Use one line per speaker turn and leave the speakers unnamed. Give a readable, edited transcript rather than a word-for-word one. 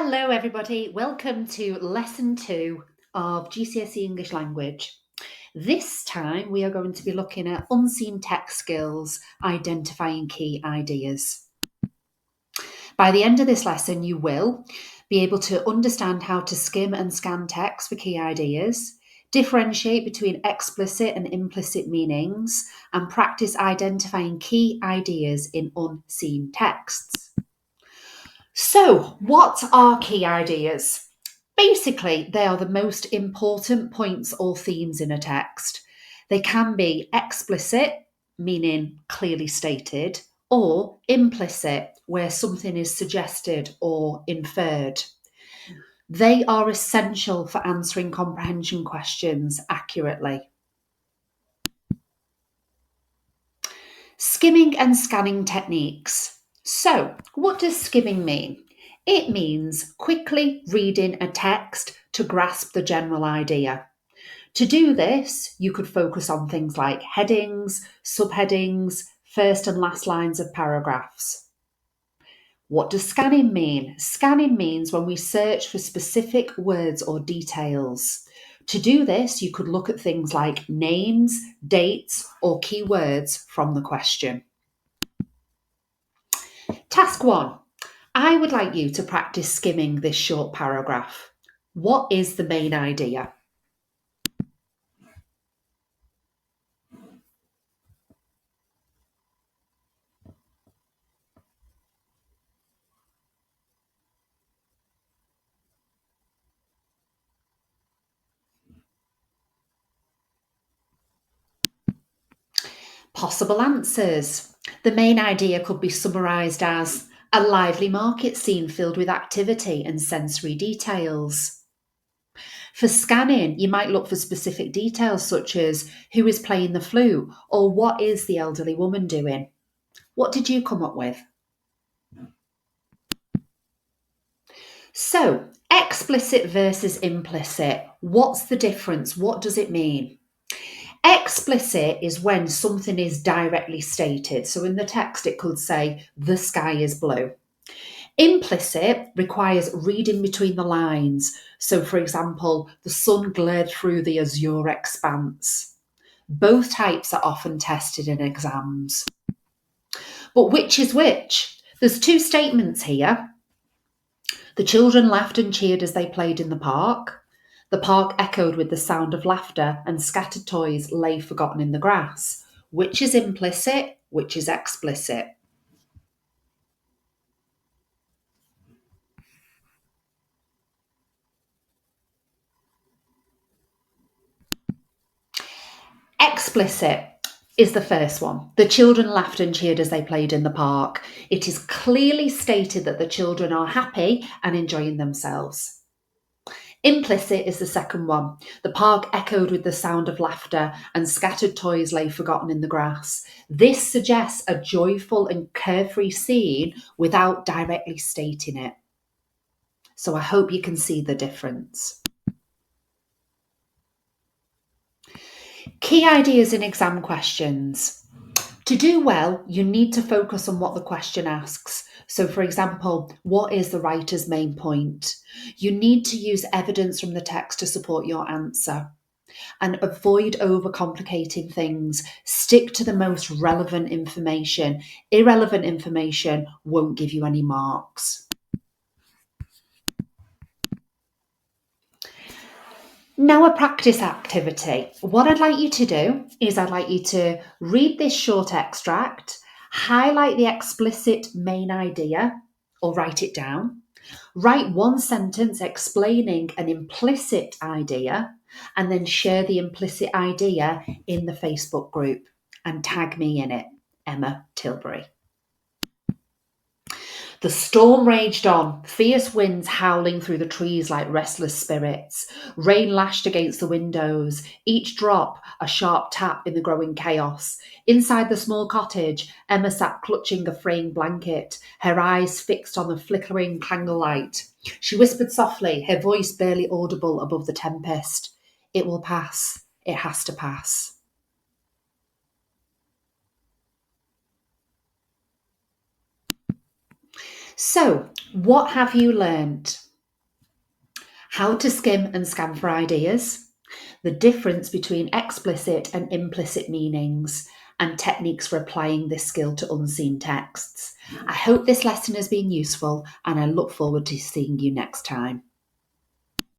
Hello everybody, welcome to lesson 2 of GCSE English Language. This time we are going to be looking at unseen text skills, identifying key ideas. By the end of this lesson you will be able to understand how to skim and scan text for key ideas, differentiate between explicit and implicit meanings, and practice identifying key ideas in unseen texts. So, what are key ideas? Basically, they are the most important points or themes in a text. They can be explicit, meaning clearly stated, or implicit, where something is suggested or inferred. They are essential for answering comprehension questions accurately. Skimming and scanning techniques. So, what does skimming mean? It means quickly reading a text to grasp the general idea. To do this, you could focus on things like headings, subheadings, first and last lines of paragraphs. What does scanning mean? Scanning means when we search for specific words or details. To do this, you could look at things like names, dates, or keywords from the question. Task 1. I would like you to practice skimming this short paragraph. What is the main idea? Possible answers. The main idea could be summarised as a lively market scene filled with activity and sensory details. For scanning, you might look for specific details such as who is playing the flute or what is the elderly woman doing. What did you come up with? So, explicit versus implicit. What's the difference? What does it mean? Explicit is when something is directly stated. So in the text, it could say, the sky is blue. Implicit requires reading between the lines. So, for example, the sun glared through the azure expanse. Both types are often tested in exams. But which is which? There's two statements here. The children laughed and cheered as they played in the park. The park echoed with the sound of laughter, and scattered toys lay forgotten in the grass. Which is implicit? Which is explicit? Explicit is the first one. The children laughed and cheered as they played in the park. It is clearly stated that the children are happy and enjoying themselves. Implicit is the second one. The park echoed with the sound of laughter, and scattered toys lay forgotten in the grass. This suggests a joyful and carefree scene without directly stating it. So I hope you can see the difference. Key ideas in exam questions. To do well, you need to focus on what the question asks. So, for example, what is the writer's main point? You need to use evidence from the text to support your answer. And avoid overcomplicating things. Stick to the most relevant information. Irrelevant information won't give you any marks. Now a practice activity. What I'd like you to do is I'd like you to read this short extract, highlight the explicit main idea or write it down, write one sentence explaining an implicit idea, and then share the implicit idea in the Facebook group and tag me in it, Emma Tilbury. The storm raged on, fierce winds howling through the trees like restless spirits. Rain lashed against the windows, each drop a sharp tap in the growing chaos. Inside the small cottage, Emma sat clutching a fraying blanket, her eyes fixed on the flickering candlelight. She whispered softly, her voice barely audible above the tempest. It will pass. It has to pass. So, what have you learned? how to skim and scan for ideas, the difference between explicit and implicit meanings, and techniques for applying this skill to unseen texts. I hope this lesson has been useful, and I look forward to seeing you next time.